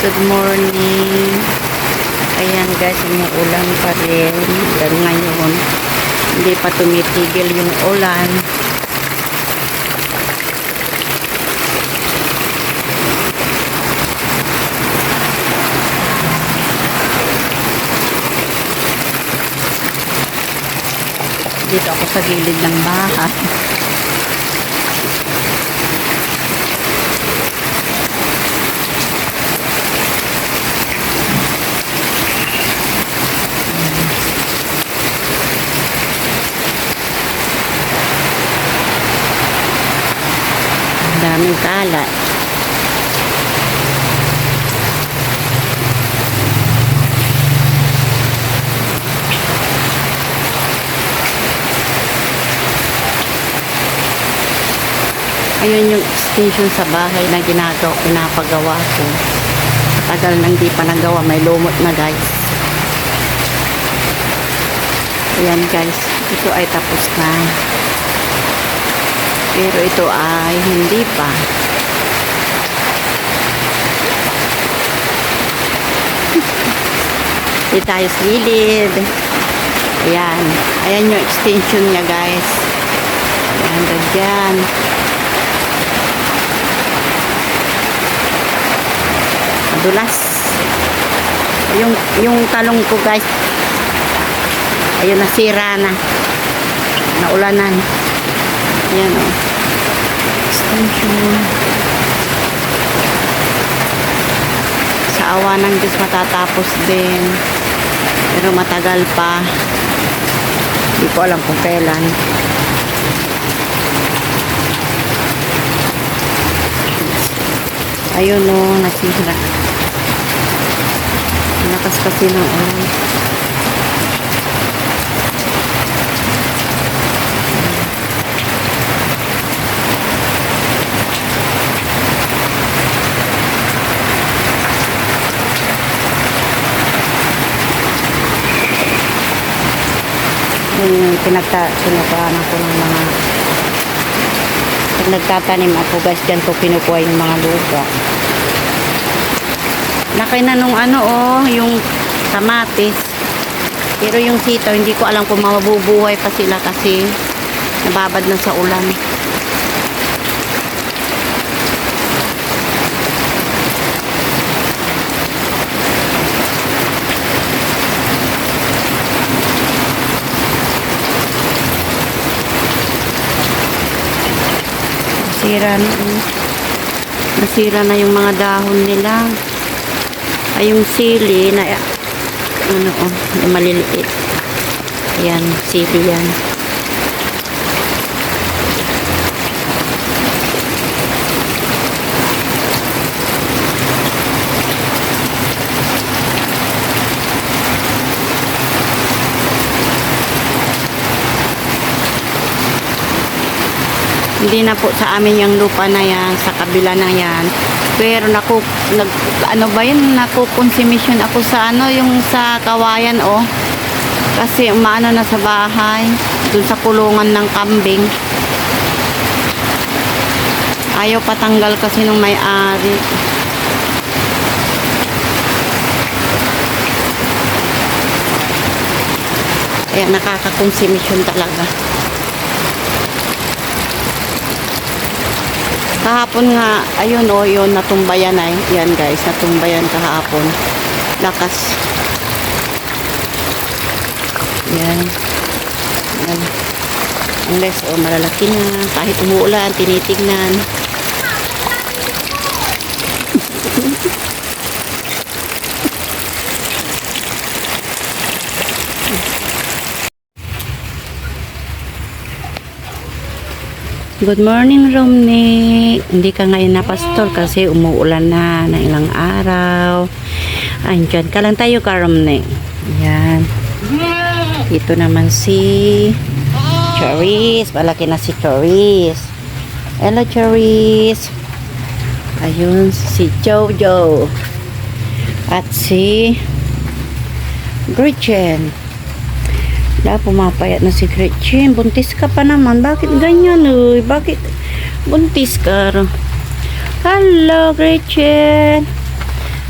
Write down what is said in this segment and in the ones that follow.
good morning. Ayan guys, umuulan pa rin. Hanggang ngayon, hindi pa tumitigil yung ulan. Dito ako sa gilid ng bahay. Daming kalat. Ayun yung extension sa bahay na pinapagawa ko. Tagal nang di pa nagawa, may lumot na guys. Ayan guys, ito ay tapos na. Pero ito ay hindi pa. Hindi tayo sa gilid. Ayan. Ayan yung extension niya guys. Ayan, ganyan. Madulas. Yung talong ko guys. Ayun, nasira na. Naulanan. Ayan o. Extension. Sa awa ng Diyos matatapos din. Pero matagal pa. Hindi ko alam kung kailan. Ayun o, nasira. Lakas kasi ng ulan. Yung pinagtanim ako ng mga pag nagtatanim ako guys, dyan ko pinukuha yung mga lupa. Laki na nung yung kamatis. Pero yung sitaw, hindi ko alam kung mabubuhay pa sila kasi nababad na sa ulan. Nasira na yung mga dahon nila. Ay yung sili na na maliliit. Ayan, sili yan. Hindi na po sa amin yung lupa na yan, sa kabila na yan. Pero nakukonsumisyon ako sa yung sa kawayan Kasi umaano na sa bahay, dun sa kulungan ng kambing. Ayaw patanggal kasi nung may-ari. Kaya nakakakonsumisyon talaga. Kahapon nga, ayun yun, natumbayan ay. Yan guys, natumbayan kahapon. Lakas. Yan. Yan. Unless, malalaki na. Kahit umuulan, tinitignan. Good morning, Romney. Hindi ka ngayon na pastor kasi umuulan na ng ilang araw. Andyan ka lang tayo ka, Romney. Ayan. Ito naman si Charis. Malaki na si Charis. Hello, Charis. Ayun, si Jojo. At si Gretchen. Pumapayat na si Gretchen. Buntis ka pa naman. Bakit ganyan? Bakit buntis ka? Hello, Gretchen.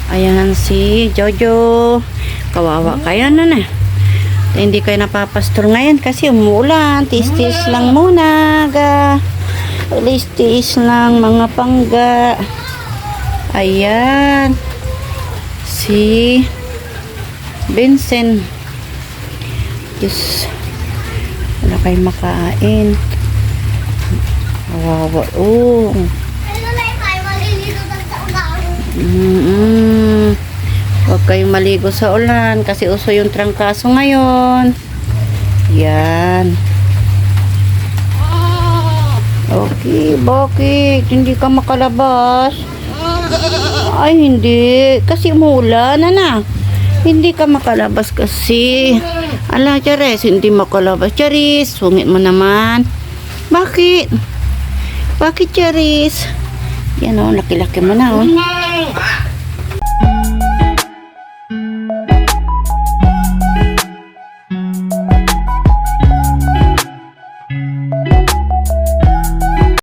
Ayan si Jojo. Kawawa kayo na na. Hindi kayo napapastor ngayon kasi umuulan. Tiis-tiis lang muna. Tiis lang mga pangga. Ayan. Si Vincent. Diyos. Wala kayo makain. Kawawa. Oh. Huwag kayong maligo sa ulan kasi uso yung trangkaso ngayon. Yan. Okay, bakit? Hindi ka makalabas? Ay, hindi. Kasi umuulan, na. Hindi ka makalabas kasi. Ala, Charis, hindi makalabas. Charis, sungit mo naman. Bakit? Bakit, Charis? Yan o, laki-laki mo na o.